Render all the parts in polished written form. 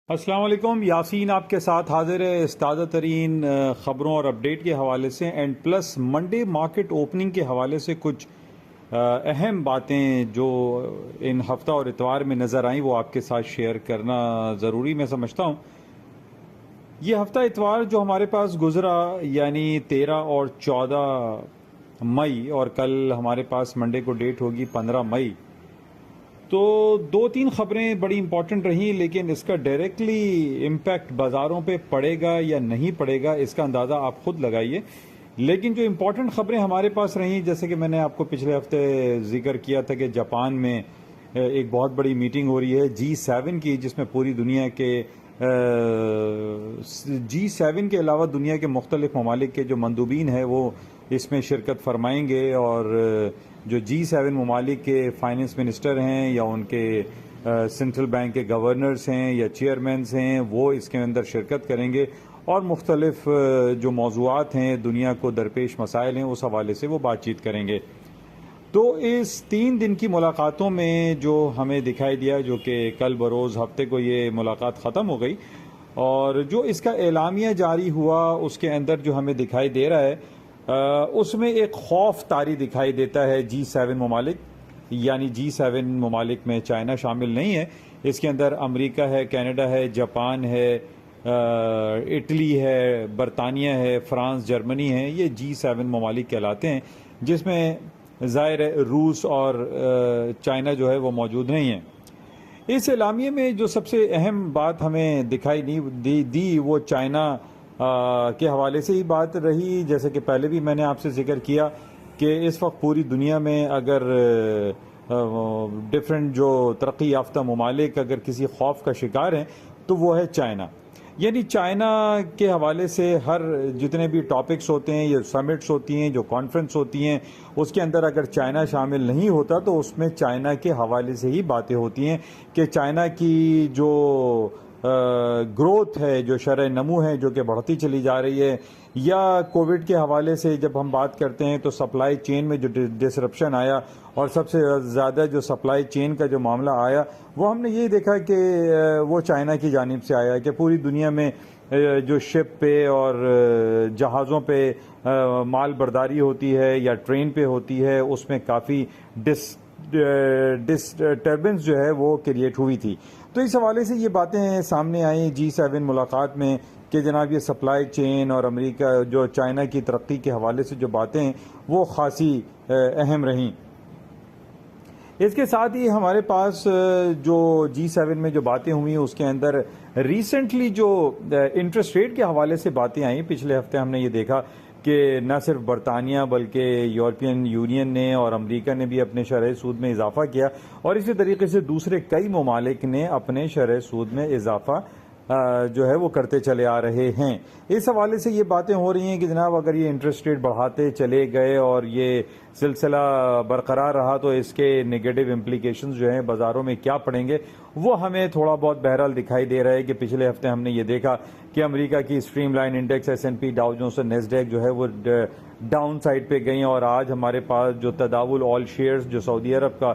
अस्सलाम वालेकुम। यासीन आपके साथ हाजिर है इस ताज़ा तरीन ख़बरों और अपडेट के हवाले से and plus Monday market opening के हवाले से कुछ अहम बातें जो इन हफ्ता और इतवार में नज़र आई वो आपके साथ शेयर करना ज़रूरी मैं समझता हूँ। ये हफ्ता इतवार जो हमारे पास गुजरा यानी 13 और 14 मई और कल हमारे पास मंडे को डेट होगी 15 मई। तो दो तीन खबरें बड़ी इंपॉर्टेंट रही, लेकिन इसका डायरेक्टली इम्पैक्ट बाज़ारों पे पड़ेगा या नहीं पड़ेगा इसका अंदाज़ा आप खुद लगाइए। लेकिन जो इम्पॉर्टेंट खबरें हमारे पास रही, जैसे कि मैंने आपको पिछले हफ्ते जिक्र किया था कि जापान में एक बहुत बड़ी मीटिंग हो रही है G7 की, जिसमें पूरी दुनिया के G7 के अलावा दुनिया के मुख्तलिफ ममालिक के जो मंदूबीन हैं वो इसमें शिरकत फरमाएंगे और जो G7 ममालिक के फाइनेंस मिनिस्टर हैं या उनके सेंट्रल बैंक के गवर्नर्स हैं या चेयरमैन्स हैं वो इसके अंदर शिरकत करेंगे और मुख्तलिफ जो मौज़ूआत हैं दुनिया को दरपेश मसाइल हैं उस हवाले से वो बातचीत करेंगे। तो इस 3 दिन की मुलाकातों में जो हमें दिखाई दिया, जो कि कल बरोज़ हफ्ते को ये मुलाकात ख़त्म हो गई और जो इसका एलामिया जारी हुआ उसके अंदर जो हमें दिखाई दे रहा है उसमें एक खौफ तारी दिखाई देता है G7 ममालिक, यानी G7 ममालिक में चाइना शामिल नहीं है। इसके अंदर अमेरिका है, कनाडा है, जापान है, इटली है, बरतानिया है, फ्रांस, जर्मनी है। ये G7 ममालिक कहलाते हैं, जिसमें ज़ाहिर है रूस और चाइना जो है वो मौजूद नहीं है। इस एलामिये में जो सबसे अहम बात हमें दिखाई दी वो चाइना के हवाले से ही बात रही। जैसे कि पहले भी मैंने आपसे जिक्र किया कि इस वक्त पूरी दुनिया में अगर डिफरेंट जो तरक्की याफ्ता ममालिक अगर किसी खौफ का शिकार हैं तो वो है चाइना। यानी चाइना के हवाले से हर जितने भी टॉपिक्स होते हैं, ये समिट्स होती हैं, जो कॉन्फ्रेंस होती हैं, उसके अंदर अगर चाइना शामिल नहीं होता तो उसमें चाइना के हवाले से ही बातें होती हैं कि चाइना की जो ग्रोथ है, जो शरह नमू है जो कि बढ़ती चली जा रही है, या कोविड के हवाले से जब हम बात करते हैं तो सप्लाई चेन में जो डिसरप्शन आया और सबसे ज़्यादा जो सप्लाई चेन का जो मामला आया वो हमने ये देखा कि वो चाइना की जानिब से आया कि पूरी दुनिया में जो शिप पे और जहाज़ों पे माल बर्दारी होती है या ट्रेन पे होती है उसमें काफ़ी डिस्टर्बेंस जो है वो क्रिएट हुई थी। तो इस हवाले से ये बातें सामने आई G7 मुलाकात में कि जनाब ये सप्लाई चेन और अमेरिका जो चाइना की तरक्की के हवाले से जो बातें हैं वो खासी अहम रहीं। इसके साथ ही हमारे पास जो G7 में जो बातें हुई उसके अंदर रिसेंटली जो इंटरेस्ट रेट के हवाले से बातें आई। पिछले हफ्ते हमने ये देखा कि न सिर्फ बरतानिया बल्कि यूरोपियन यूनियन ने और अमेरिका ने भी अपने शरह सूद में इजाफा किया और इसी तरीके से दूसरे कई ममालिक ने अपने शरह सूद में इजाफा जो है वो करते चले आ रहे हैं। इस हवाले से ये बातें हो रही हैं कि जनाब अगर ये इंटरेस्ट रेट बढ़ाते चले गए और ये सिलसिला बरकरार रहा तो इसके नेगेटिव इम्प्लीकेशंस जो हैं बाज़ारों में क्या पड़ेंगे वो हमें थोड़ा बहुत बहरहाल दिखाई दे रहा है कि पिछले हफ्ते हमने ये देखा कि अमेरिका की streamline index S&P Dow Jones और नेस्डैक जो है वो डाउन साइड पे गई और आज हमारे पास जो तदावुल ऑल शेयर्स जो सऊदी अरब का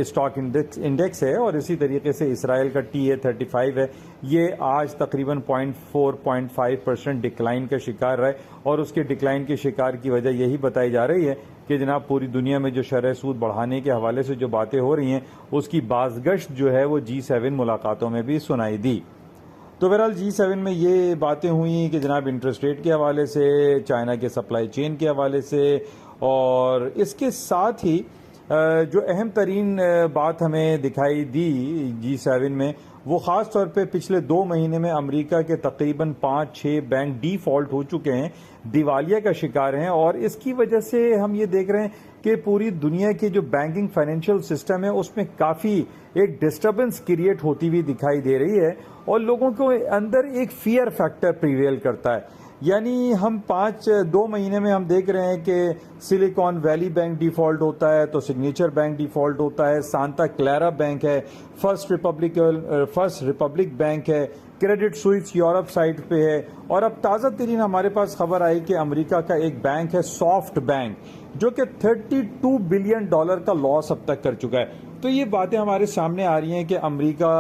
स्टॉक इंडेक्स है और इसी तरीके से इसराइल का TA35 है, ये आज तकरीबन 0.5% डिक्लाइन का शिकार रहा है और उसके डिक्लाइन के शिकार की वजह यही बताई जा रही है कि जनाब पूरी दुनिया में जो शरह सूद बढ़ाने के हवाले से जो बातें हो रही हैं उसकी बाज़गश्त जो है वो G7 मुलाकातों में भी सुनाई दी। तो बहरहाल G7 में ये बातें हुई कि जनाब इंटरेस्ट रेट के हवाले से, चाइना के सप्लाई चेन के हवाले से और इसके साथ ही जो अहम तरीन बात हमें दिखाई दी G7 में वो ख़ास तौर पे पिछले 2 महीने में अमेरिका के तकरीबन 5-6 बैंक डिफ़ॉल्ट हो चुके हैं, दिवालिया का शिकार हैं और इसकी वजह से हम ये देख रहे हैं कि पूरी दुनिया की जो बैंकिंग फाइनेंशियल सिस्टम है उसमें काफ़ी एक डिस्टर्बेंस क्रिएट होती हुई दिखाई दे रही है और लोगों को अंदर एक फियर फैक्टर प्रिवेल करता है। यानी हम 2 महीने में हम देख रहे हैं कि सिलिकॉन वैली बैंक डिफ़ॉल्ट होता है तो सिग्नेचर बैंक डिफ़ॉल्ट होता है, सांता क्लारा बैंक है, फर्स्ट रिपब्लिक बैंक है, क्रेडिट स्विस यूरोप साइड पे है और अब ताज़ा तरीन हमारे पास खबर आई कि अमेरिका का एक बैंक है सॉफ्ट बैंक जो कि $32 बिलियन का लॉस अब तक कर चुका है। तो ये बातें हमारे सामने आ रही हैं कि अमेरिका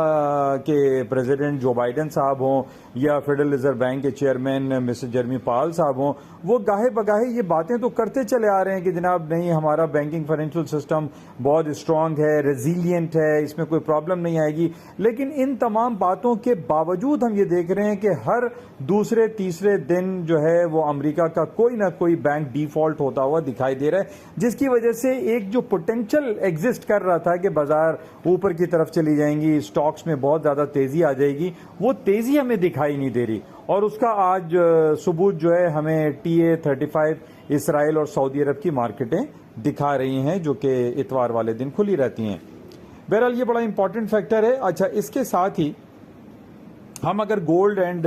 के प्रेसिडेंट जो बाइडेन साहब हों या फेडरल रिजर्व बैंक के चेयरमैन मिस्टर जेरेमी पावल साहब हों, वो गाहे बगाहे ये बातें तो करते चले आ रहे हैं कि जनाब नहीं, हमारा बैंकिंग फाइनेंशियल सिस्टम बहुत स्ट्रांग है, रेजिलियंट है, इसमें कोई प्रॉब्लम नहीं आएगी। लेकिन इन तमाम बातों के बावजूद हम ये देख रहे हैं कि हर दूसरे तीसरे दिन जो है वो अमेरिका का कोई ना कोई बैंक डिफॉल्ट होता हुआ दिखाई दे रहा है, जिसकी वजह से एक जो पोटेंशियल एग्जिस्ट कर रहा था कि बाजार ऊपर की तरफ चली जाएंगी, स्टॉक्स में बहुत ज्यादा तेजी आ जाएगी, वो तेजी हमें दिखाई नहीं दे रही। और उसका आज सबूत जो है हमें TA-35 इसराइल और सऊदी अरब की मार्केटें दिखा रही हैं, जो कि इतवार वाले दिन खुली रहती हैं। बहरहाल ये बड़ा इंपॉर्टेंट फैक्टर है। अच्छा, इसके साथ ही हम अगर गोल्ड एंड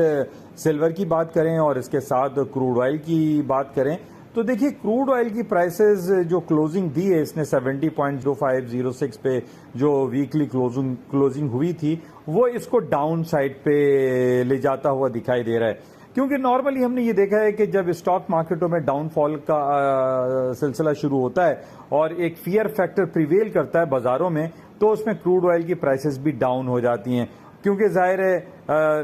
सिल्वर की बात करें और इसके साथ क्रूड ऑयल की बात करें, तो देखिए क्रूड ऑयल की प्राइसेस जो क्लोजिंग दी है इसने 70.0506 पे जो वीकली क्लोजिंग हुई थी, वो इसको डाउन साइड पे ले जाता हुआ दिखाई दे रहा है। क्योंकि नॉर्मली हमने ये देखा है कि जब स्टॉक मार्केटों में डाउनफॉल का सिलसिला शुरू होता है और एक फियर फैक्टर प्रिवेल करता है बाजारों में, तो उसमें क्रूड ऑयल की प्राइसेस भी डाउन हो जाती हैं। क्योंकि जाहिर है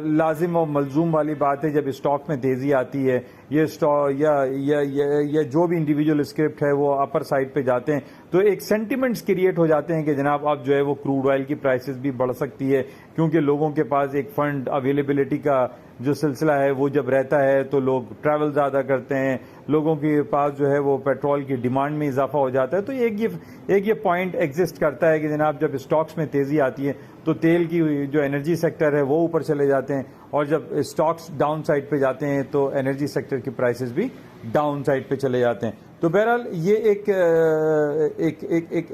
लाजिम और मलजूम वाली बात है, जब स्टॉक में तेजी आती है, ये स्टॉक या जो भी इंडिविजुअल स्क्रिप्ट है वो अपर साइड पे जाते हैं, तो एक सेंटिमेंट्स क्रिएट हो जाते हैं कि जनाब अब जो है वो क्रूड ऑयल की प्राइसेस भी बढ़ सकती है। क्योंकि लोगों के पास एक फंड अवेलेबिलिटी का जो सिलसिला है वो जब रहता है तो लोग ट्रैवल ज़्यादा करते हैं, लोगों के पास जो है वो पेट्रोल की डिमांड में इजाफा हो जाता है। तो एक ये पॉइंट एग्जिस्ट करता है कि जनाब जब स्टॉक्स में तेज़ी आती है तो तेल की जो एनर्जी सेक्टर है वो ऊपर चले जाते हैं, और जब स्टॉक्स डाउन साइड पे जाते हैं तो एनर्जी सेक्टर की प्राइसेस भी डाउन साइड पे चले जाते हैं। तो बहरहाल ये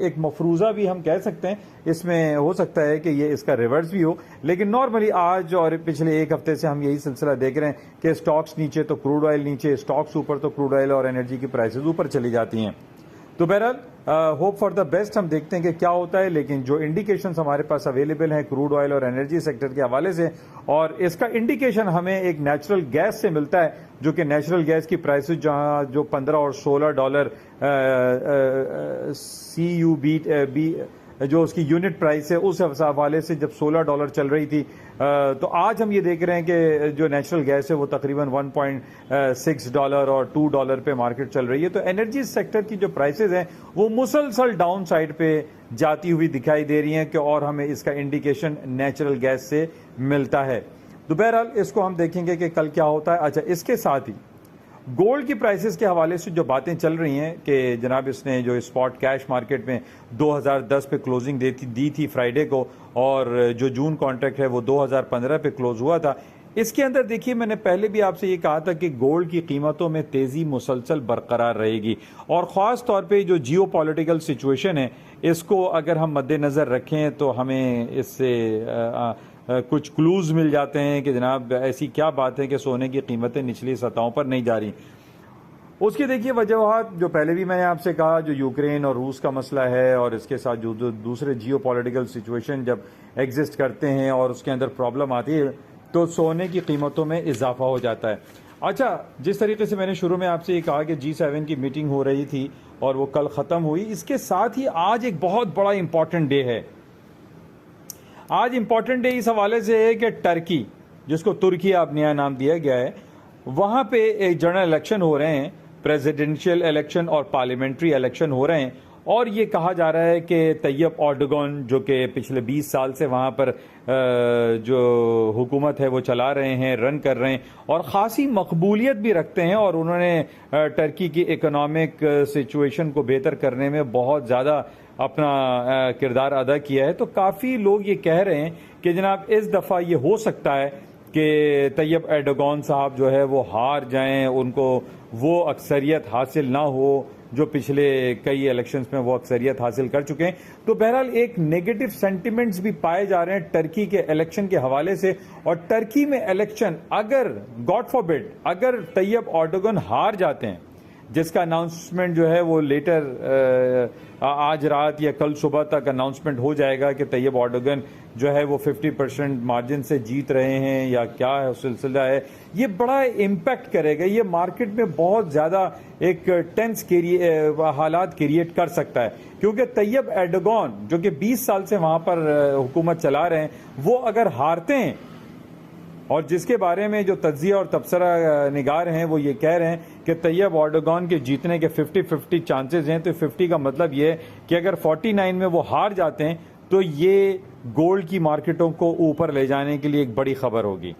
एक मफरूज़ा भी हम कह सकते हैं, इसमें हो सकता है कि ये इसका रिवर्स भी हो। लेकिन नॉर्मली आज और पिछले एक हफ्ते से हम यही सिलसिला देख रहे हैं कि स्टॉक्स नीचे तो क्रूड ऑयल नीचे, स्टॉक्स ऊपर तो क्रूड ऑयल और एनर्जी की प्राइसेस ऊपर चली जाती हैं। तो बहरहाल होप फॉर द बेस्ट, हम देखते हैं कि क्या होता है। लेकिन जो इंडिकेशंस हमारे पास अवेलेबल हैं क्रूड ऑयल और एनर्जी सेक्टर के हवाले से, और इसका इंडिकेशन हमें एक नेचुरल गैस से मिलता है, जो कि नेचुरल गैस की प्राइसेस जहां जो $15 और $16 CUB जो उसकी यूनिट प्राइस है, उस हवाले से जब $16 चल रही थी, तो आज हम ये देख रहे हैं कि जो नेचुरल गैस है वो तकरीबन $1.6 और $2 पे मार्केट चल रही है। तो एनर्जी सेक्टर की जो प्राइसेस हैं वो मुसलसल डाउन साइड पे जाती हुई दिखाई दे रही हैं कि, और हमें इसका इंडिकेशन नेचुरल गैस से मिलता है। तो बहरहाल इसको हम देखेंगे कि कल क्या होता है। अच्छा, इसके साथ ही गोल्ड की प्राइसेस के हवाले से जो बातें चल रही हैं कि जनाब इसने जो स्पॉट कैश मार्केट में 2010 पे क्लोजिंग दी थी फ्राइडे को, और जो जून कॉन्ट्रैक्ट है वो 2015 पे क्लोज हुआ था। इसके अंदर देखिए, मैंने पहले भी आपसे ये कहा था कि गोल्ड की कीमतों में तेजी मुसलसल बरकरार रहेगी, और ख़ास तौर पे जो जियो पॉलिटिकल सिचुएशन है इसको अगर हम मद्देनज़र रखें तो हमें इससे कुछ क्लूज मिल जाते हैं कि जनाब ऐसी क्या बात है कि सोने की कीमतें निचली सतहों पर नहीं जा रही। उसकी देखिए वजूहात जो पहले भी मैंने आपसे कहा, जो यूक्रेन और रूस का मसला है, और इसके साथ जो दूसरे जियो पॉलिटिकल सिचुएशन जब एग्जिस्ट करते हैं और उसके अंदर प्रॉब्लम आती है तो सोने की कीमतों में इजाफा हो जाता है। अच्छा, जिस तरीके से मैंने शुरू में आपसे ये कहा कि G7 की मीटिंग हो रही थी और वो कल ख़त्म हुई, इसके साथ ही आज एक बहुत बड़ा इंपॉर्टेंट डे है। आज इंपॉर्टेंट डे इस हवाले से है कि टर्की, जिसको तुर्की अब नया नाम दिया गया है, वहाँ पे एक जनरल इलेक्शन हो रहे हैं, प्रेसिडेंशियल इलेक्शन और पार्लियामेंट्री इलेक्शन हो रहे हैं। और ये कहा जा रहा है कि तैयब एर्दोगान, जो कि पिछले 20 साल से वहाँ पर जो हुकूमत है वो चला रहे हैं, रन कर रहे हैं, और ख़ासी मकबूलियत भी रखते हैं, और उन्होंने टर्की की इकोनॉमिक सिचुएशन को बेहतर करने में बहुत ज़्यादा अपना किरदार अदा किया है। तो काफ़ी लोग ये कह रहे हैं कि जनाब इस दफ़ा ये हो सकता है कि तैयब एर्दोगान साहब जो है वो हार जाएं, उनको वो अक्सरियत हासिल ना हो जो पिछले कई इलेक्शंस में वो अक्सरियत हासिल कर चुके हैं। तो बहरहाल एक नेगेटिव सेंटिमेंट्स भी पाए जा रहे हैं टर्की के इलेक्शन के हवाले से। और टर्की में इलेक्शन अगर गॉड फॉरबिड अगर तैयब एर्दोगान हार जाते हैं, जिसका अनाउंसमेंट जो है वो लेटर आज रात या कल सुबह तक अनाउंसमेंट हो जाएगा कि तैयब एर्दोगन जो है वो 50% मार्जिन से जीत रहे हैं या क्या है सिलसिला है। ये बड़ा इम्पैक्ट करेगा, ये मार्केट में बहुत ज़्यादा एक टेंस हालात क्रिएट कर सकता है, क्योंकि तैयब एर्दोगन जो कि 20 साल से वहाँ पर हुकूमत चला रहे हैं, वो अगर हारते हैं, और जिसके बारे में जो तज्जिया और तबसरा निगार हैं वो ये कह रहे हैं कि तैयब एर्दोगन के जीतने के 50-50 चांसेस हैं, तो 50 का मतलब ये है कि अगर 49 में वो हार जाते हैं तो ये गोल्ड की मार्केटों को ऊपर ले जाने के लिए एक बड़ी खबर होगी।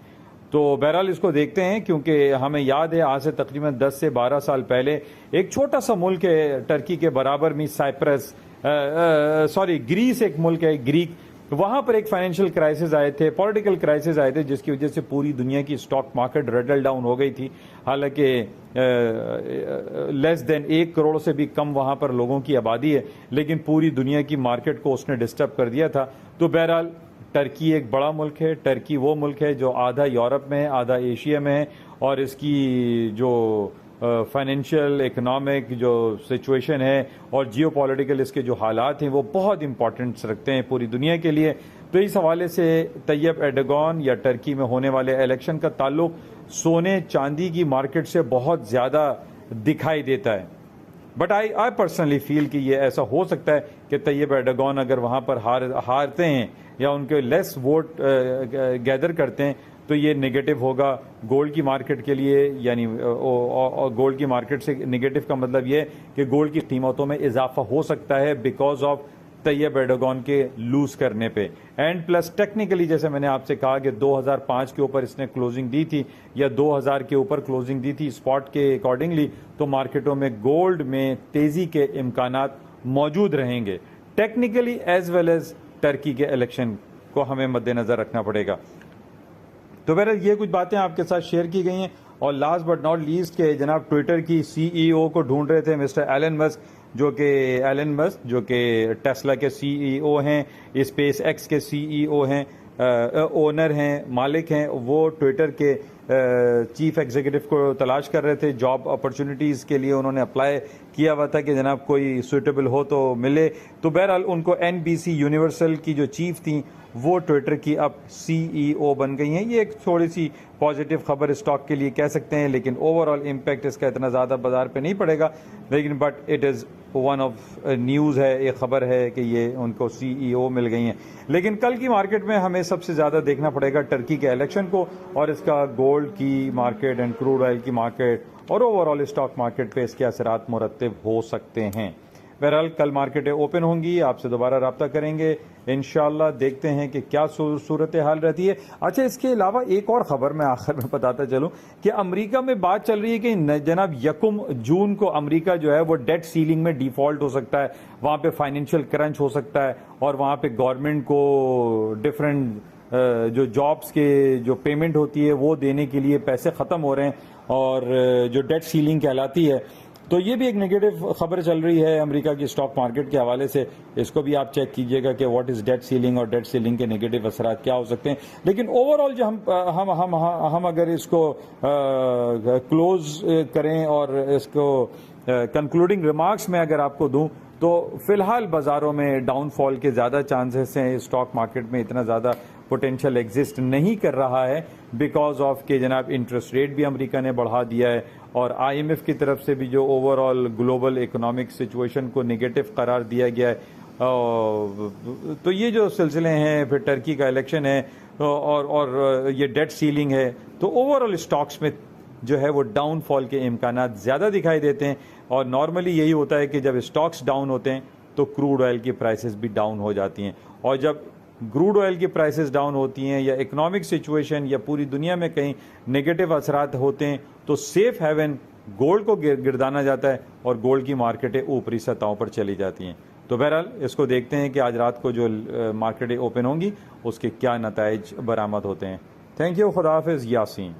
तो बहरहाल इसको देखते हैं, क्योंकि हमें याद है आज से तकरीबन 10 से 12 साल पहले एक छोटा सा मुल्क है टर्की के बराबर में, ग्रीस एक मुल्क है, ग्रीक, वहां पर एक फाइनेंशियल क्राइसिस आए थे, पॉलिटिकल क्राइसिस आए थे, जिसकी वजह से पूरी दुनिया की स्टॉक मार्केट रडल डाउन हो गई थी। हालांकि लेस देन 1 करोड़ से भी कम वहां पर लोगों की आबादी है, लेकिन पूरी दुनिया की मार्केट को उसने डिस्टर्ब कर दिया था। तो बहरहाल टर्की एक बड़ा मुल्क है, टर्की वो मुल्क है जो आधा यूरोप में है, आधा एशिया में है, और इसकी जो फाइनेंशियल इकोनॉमिक जो सिचुएशन है और जियोपॉलिटिकल इसके जो हालात हैं वो बहुत इंपॉर्टेंस रखते हैं पूरी दुनिया के लिए। तो इस हवाले से तैयब एर्दोगन या टर्की में होने वाले इलेक्शन का ताल्लुक सोने चांदी की मार्केट से बहुत ज़्यादा दिखाई देता है। बट आई पर्सनली फील कि ये ऐसा हो सकता है कि तैयब एर्दोगन अगर वहाँ पर हारते हैं या उनके लेस वोट गैदर करते हैं तो ये नेगेटिव होगा गोल्ड की मार्केट के लिए। यानी गोल्ड की मार्केट से नेगेटिव का मतलब ये कि गोल्ड की कीमतों में इजाफा हो सकता है बिकॉज ऑफ तैयब एर्दोगन के लूज करने पे। एंड प्लस टेक्निकली जैसे मैंने आपसे कहा कि 2005 के ऊपर इसने क्लोजिंग दी थी या 2000 के ऊपर क्लोजिंग दी थी स्पॉट के अकॉर्डिंगली, तो मार्केटों में गोल्ड में तेजी के इम्कानात मौजूद रहेंगे technically as well as Turkey के इलेक्शन को हमें मद्देनजर रखना पड़ेगा। तो बहरहाल ये कुछ बातें आपके साथ शेयर की गई हैं। और लास्ट बट नॉट लीस्ट के जनाब ट्विटर की सीईओ को ढूंढ रहे थे मिस्टर एलन मस्क, जो कि टेस्ला के सीईओ हैं, स्पेस एक्स के सीईओ हैं, ओनर हैं, मालिक हैं। वो ट्विटर के चीफ एग्जीक्यूटिव को तलाश कर रहे थे, जॉब अपॉर्चुनिटीज़ के लिए उन्होंने अप्लाई किया हुआ था कि जनाब कोई सूटेबल हो तो मिले। तो बहरहाल उनको एनबीसी यूनिवर्सल की जो चीफ थी वो ट्विटर की अब सीईओ बन गई हैं। ये एक थोड़ी सी पॉजिटिव खबर स्टॉक के लिए कह सकते हैं, लेकिन ओवरऑल इम्पैक्ट इसका इतना ज़्यादा बाजार पे नहीं पड़ेगा, लेकिन but it is one of news है, एक खबर है कि ये उनको सीईओ मिल गई हैं। लेकिन कल की मार्केट में हमें सबसे ज़्यादा देखना पड़ेगा टर्की के इलेक्शन को और इसका गोल्ड की मार्केट एंड क्रूड ऑयल की मार्केट और ओवरऑल स्टॉक मार्केट पे इसके असरात मुरत्तब हो सकते हैं। बहरहाल कल मार्केटें ओपन होंगी, आपसे दोबारा रब्ता करेंगे इंशाल्लाह, देखते हैं कि क्या सूरत हाल रहती है। अच्छा, इसके अलावा एक और खबर मैं आखिर में बताता चलूं कि अमेरिका में बात चल रही है कि जनाब 1 जून को अमेरिका जो है वो डेट सीलिंग में डिफॉल्ट हो सकता है, वहां पे फाइनेंशियल क्रंच हो सकता है और वहां पे गवर्नमेंट को डिफरेंट जो जॉब्स के जो पेमेंट होती है वो देने के लिए पैसे ख़त्म हो रहे हैं और जो डेट सीलिंग कहलाती है। तो ये भी एक नेगेटिव खबर चल रही है अमेरिका की स्टॉक मार्केट के हवाले से। इसको भी आप चेक कीजिएगा कि व्हाट इज डेट सीलिंग और डेट सीलिंग के नेगेटिव असरात क्या हो सकते हैं। लेकिन ओवरऑल जो हम अगर इसको क्लोज करें और इसको कंक्लूडिंग रिमार्क्स में अगर आपको दूं तो फिलहाल बाजारों में डाउनफॉल के ज़्यादा चांसेस हैं, स्टॉक मार्केट में इतना ज़्यादा पोटेंशियल एग्जिस्ट नहीं कर रहा है बिकॉज ऑफ के जनाब इंटरेस्ट रेट भी अमेरिका ने बढ़ा दिया है और आईएमएफ की तरफ से भी जो ओवरऑल ग्लोबल इकोनॉमिक सिचुएशन को नेगेटिव करार दिया गया है। तो ये जो सिलसिले हैं, फिर टर्की का इलेक्शन है और ये डेट सीलिंग है, तो ओवरऑल स्टॉक्स में जो है वो डाउनफॉल के इम्कानात ज़्यादा दिखाई देते हैं। और नॉर्मली यही होता है कि जब स्टॉक्स डाउन होते हैं तो क्रूड ऑयल की प्राइसेस भी डाउन हो जाती हैं, और जब क्रूड ऑयल की प्राइसेस डाउन होती हैं या इकोनॉमिक सिचुएशन या पूरी दुनिया में कहीं नेगेटिव असरात होते हैं तो सेफ हेवन गोल्ड को गिरदाना जाता है और गोल्ड की मार्केटें ऊपरी सतहों पर चली जाती हैं। तो बहरहाल इसको देखते हैं कि आज रात को जो मार्केटें ओपन होंगी उसके क्या नताइज बरामद होते हैं। थैंक यू, खुदा हाफिज़, यासीन।